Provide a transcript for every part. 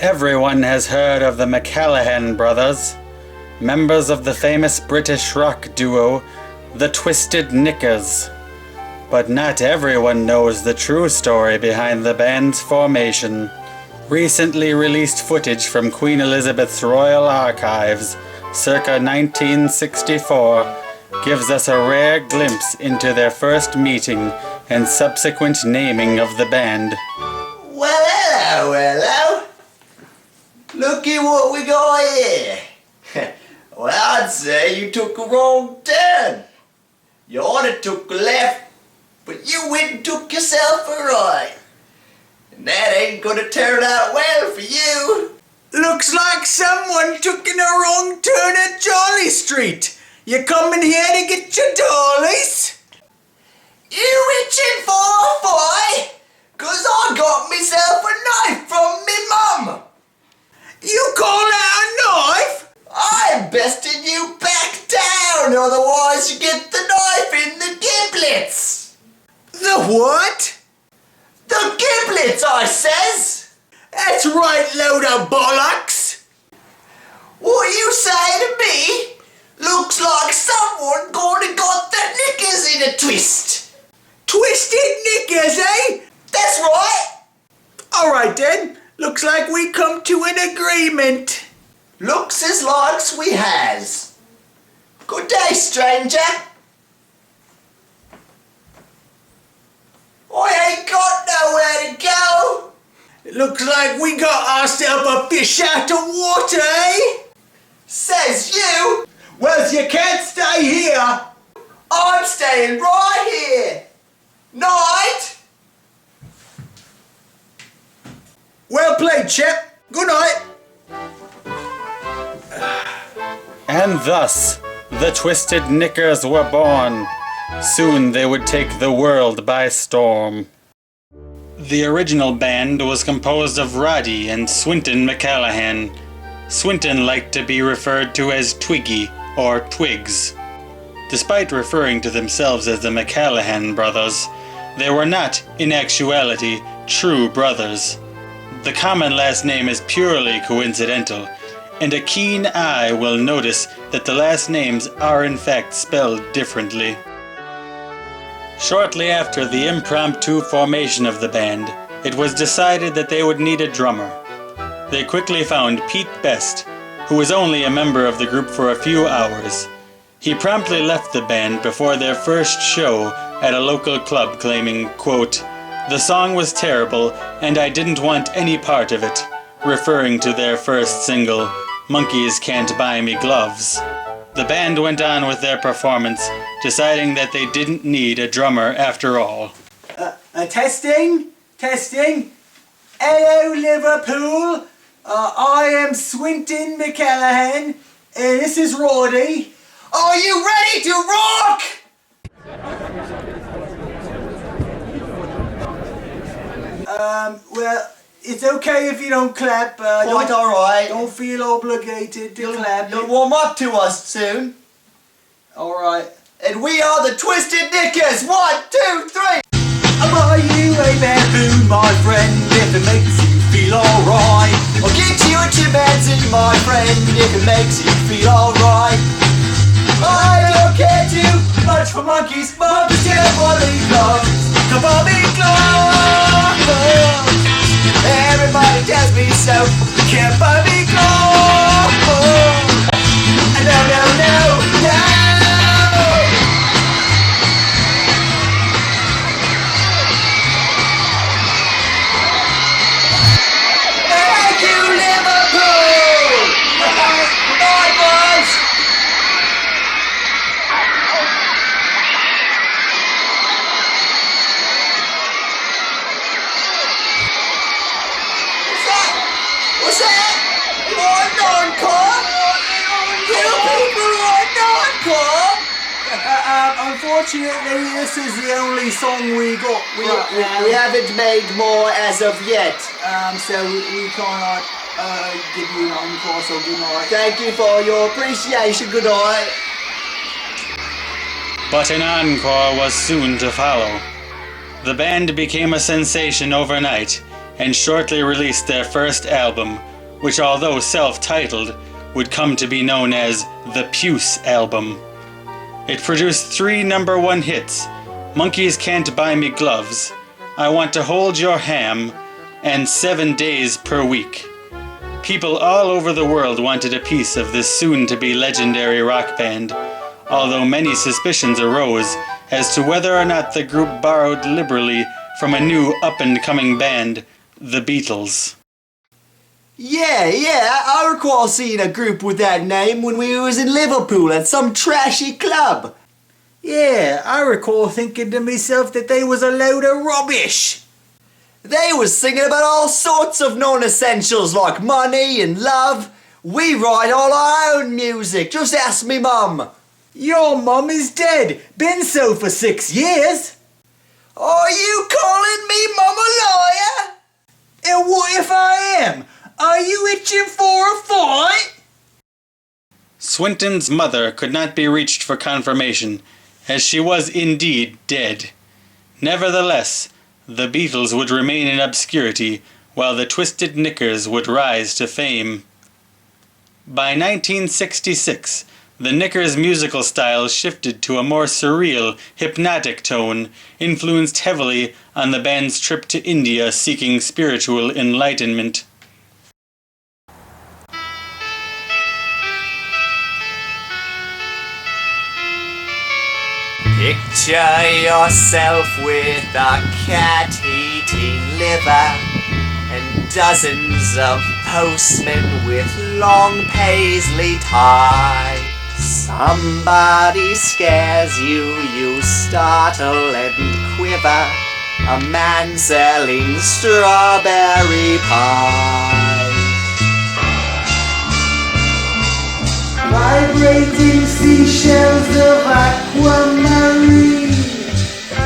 Everyone has heard of the McCallaghan brothers, members of the famous British rock duo, the Twisted Knickers. But not everyone knows the true story behind the band's formation. Recently released footage from Queen Elizabeth's Royal Archives, circa 1964, gives us a rare glimpse into their first meeting and subsequent naming of the band. Well, hello. Looky what we got here. Well, I'd say you took a wrong turn. You ought to took a left, but you went and took yourself a right. And that ain't gonna turn out well for you. Looks like someone took a wrong turn at Jolly Street. You coming here to get your dollies? You itching for a fight? 'Cause I got myself a knife from me mum. You call that a knife? I'm besting you back down, otherwise you get the knife in the giblets. The what? The giblets, I says. That's right, load of bollocks. What you say to me? Looks like someone gonna got the knickers in a twist. Twisted Knickers, eh? That's right. Alright then, looks like we come to an agreement. Looks as likes we has. Good day, stranger. I ain't got nowhere to go. It looks like we got ourselves a fish out of water, eh? Says you. Well, you can't stay here. I'm staying right here. Night. Well played, chap. Good night. And thus, the Twisted Knickers were born. Soon they would take the world by storm. The original band was composed of Roddy and Swinton McCallaghan. Swinton liked to be referred to as Twiggy or Twigs. Despite referring to themselves as the McCallaghan brothers, they were not, in actuality, true brothers. The common last name is purely coincidental, and a keen eye will notice that the last names are in fact spelled differently. Shortly after the impromptu formation of the band, it was decided that they would need a drummer. They quickly found Pete Best, who was only a member of the group for a few hours. He promptly left the band before their first show at a local club claiming, quote, "The song was terrible and I didn't want any part of it," referring to their first single, "Monkeys Can't Buy Me Gloves." The band went on with their performance, deciding that they didn't need a drummer after all. Testing. Hello, Liverpool. I am Swinton McCallaghan, and this is Roddy. Are you ready to rock? Well, it's okay if you don't clap. Quite alright. Don't feel obligated to clap. You'll warm up to us soon. Alright. And we are the Twisted Knickers. 1, 2, 3. I'll buy you a baboon, my friend, if it makes you feel alright. I'll get you a chimpanzee, my friend, if it makes you feel alright. I don't care too much for monkeys, but the body gloves. The body gloves. Everybody tells me so. Can't buy me clothes. No. Thank you, Liverpool. Bye, boys. What's that? You want an encore? You people want an encore? Unfortunately, this is the only song we got. We haven't made more as of yet. So we cannot give you an encore, so good night. Thank you for your appreciation. Good night. But an encore was soon to follow. The band became a sensation overnight, and shortly released their first album, which, although self-titled, would come to be known as the Puce album. It produced 3 #1 hits: Monkeys Can't Buy Me Gloves, I Want to Hold Your Ham, and 7 Days Per Week. People all over the world wanted a piece of this soon-to-be legendary rock band, although many suspicions arose as to whether or not the group borrowed liberally from a new up-and-coming band, the Beatles. Yeah, I recall seeing a group with that name when we was in Liverpool at some trashy club. Yeah, I recall thinking to myself that they was a load of rubbish. They was singing about all sorts of non-essentials like money and love. We write all our own music, just ask me mum. Your mum is dead, been so for 6 years. Are you calling me mum a liar? And what if I am? Are you itching for a fight? Swinton's mother could not be reached for confirmation, as she was indeed dead. Nevertheless, the Beatles would remain in obscurity, while the Twisted Knickers would rise to fame. By 1966, the Knickers' musical style shifted to a more surreal, hypnotic tone, influenced heavily on the band's trip to India seeking spiritual enlightenment. Picture yourself with a cat-eating liver and dozens of postmen with long paisley ties. Somebody scares you, you startle and quiver. A man selling strawberry pie. Vibrating seashells of aquamarine,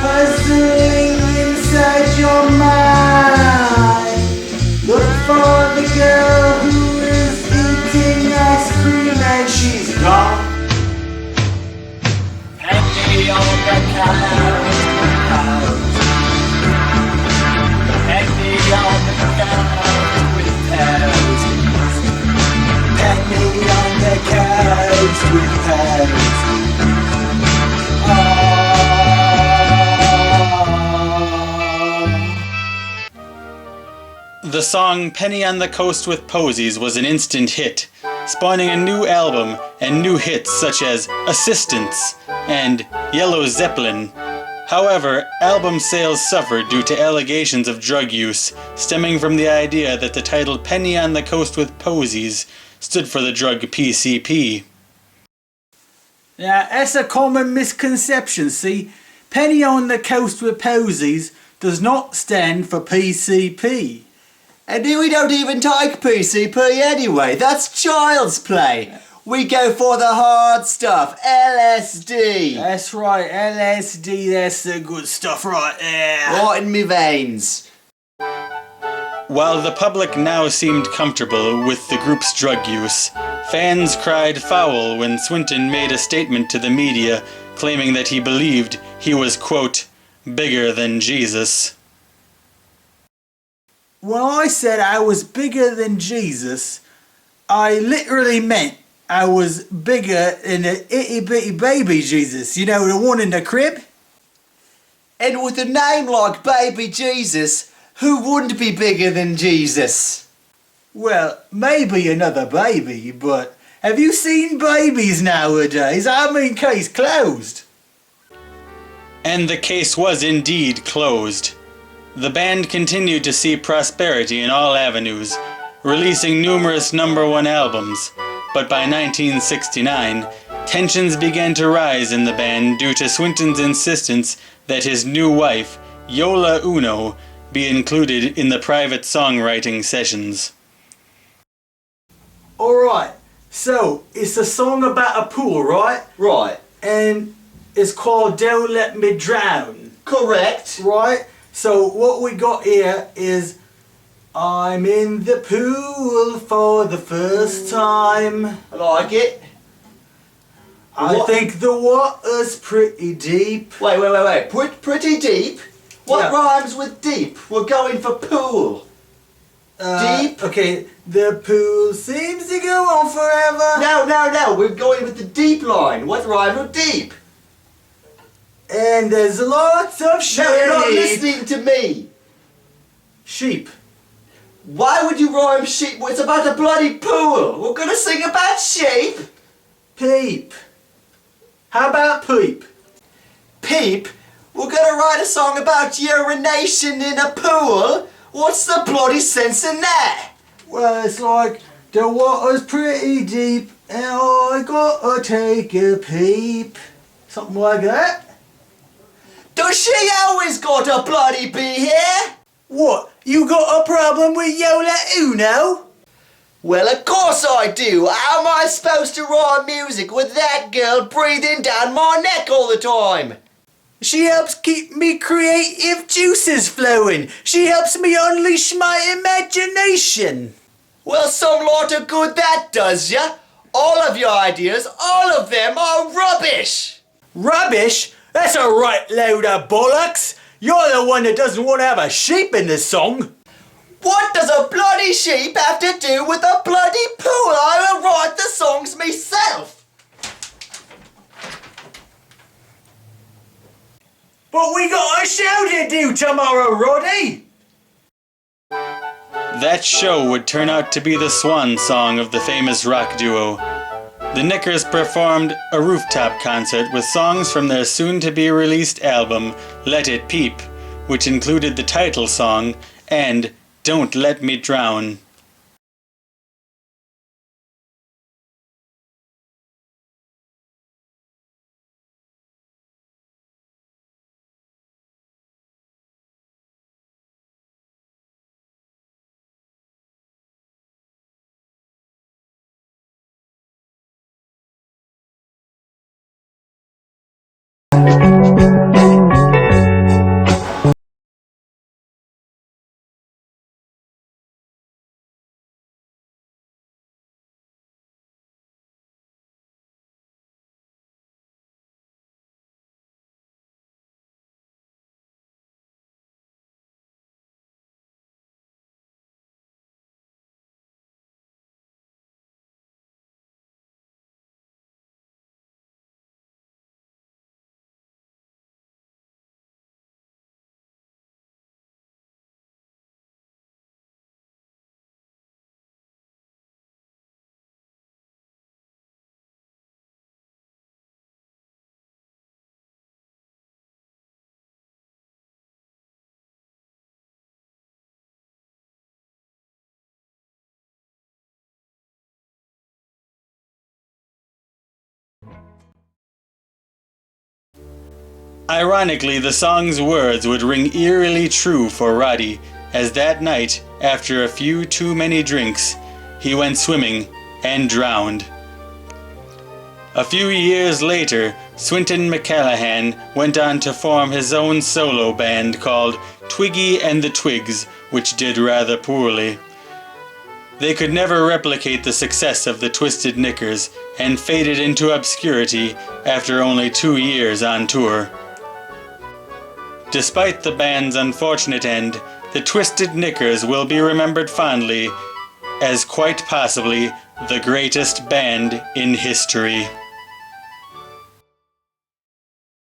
puzzling inside your mind. Look for the girl who is eating ice cream and she's gone. Penny on the couch, penny on the couch with pearls. Penny on the couch with pearls. The song Penny on the Coast with Posies was an instant hit, spawning a new album and new hits such as Assistance and Yellow Zeppelin. However, album sales suffered due to allegations of drug use, stemming from the idea that the title Penny on the Coast with Posies stood for the drug PCP. Now, that's a common misconception, see? Penny on the Coast with Posies does not stand for PCP. And we don't even take PCP anyway, that's child's play. We go for the hard stuff, LSD. That's right, LSD, that's the good stuff right there. Right in me veins. While the public now seemed comfortable with the group's drug use, fans cried foul when Swinton made a statement to the media claiming that he believed he was, quote, bigger than Jesus. When I said I was bigger than Jesus, I literally meant I was bigger than the itty bitty baby Jesus, you know, the one in the crib. And with a name like Baby Jesus, who wouldn't be bigger than Jesus? Well, maybe another baby, but have you seen babies nowadays? I mean, case closed. And the case was indeed closed. The band continued to see prosperity in all avenues, releasing numerous #1 albums, but by 1969, tensions began to rise in the band due to Swinton's insistence that his new wife, Yola Uno, be included in the private songwriting sessions. Alright, so it's a song about a pool, right? Right. And it's called Don't Let Me Drown. Correct. Right? So what we got here is I'm in the pool for the first time. I like it. I think the water's pretty deep. Wait. Pretty deep? What Yeah. rhymes with deep? We're going for pool. Deep? Okay, the pool seems to go on forever. No, we're going with the deep line. What rhymes with deep? And there's lots of sheep. No, you're not listening to me. Sheep. Why would you rhyme sheep? It's about a bloody pool. We're gonna sing about sheep. Peep. How about peep? Peep? We're gonna write a song about urination in a pool? What's the bloody sense in that? Well, it's like the water's pretty deep and I gotta take a peep. Something like that. Does she always gotta bloody be here? What? You got a problem with Yola Uno? Well, of course I do. How am I supposed to write music with that girl breathing down my neck all the time? She helps keep me creative juices flowing. She helps me unleash my imagination. Well, some lot of good that does ya. All of your ideas, all of them are rubbish. Rubbish? That's a right load of bollocks. You're the one that doesn't want to have a sheep in the song. What does a bloody sheep have to do with a bloody pool? I will write the songs myself. But we got a show to do tomorrow, Roddy. That show would turn out to be the swan song of the famous rock duo. The Knickers performed a rooftop concert with songs from their soon-to-be-released album, Let It Peep, which included the title song and Don't Let Me Drown. Ironically, the song's words would ring eerily true for Roddy, as that night, after a few too many drinks, he went swimming and drowned. A few years later, Swinton McCallahan went on to form his own solo band called Twiggy and the Twigs, which did rather poorly. They could never replicate the success of the Twisted Knickers and faded into obscurity after only 2 years on tour. Despite the band's unfortunate end, the Twisted Knickers will be remembered fondly as quite possibly the greatest band in history.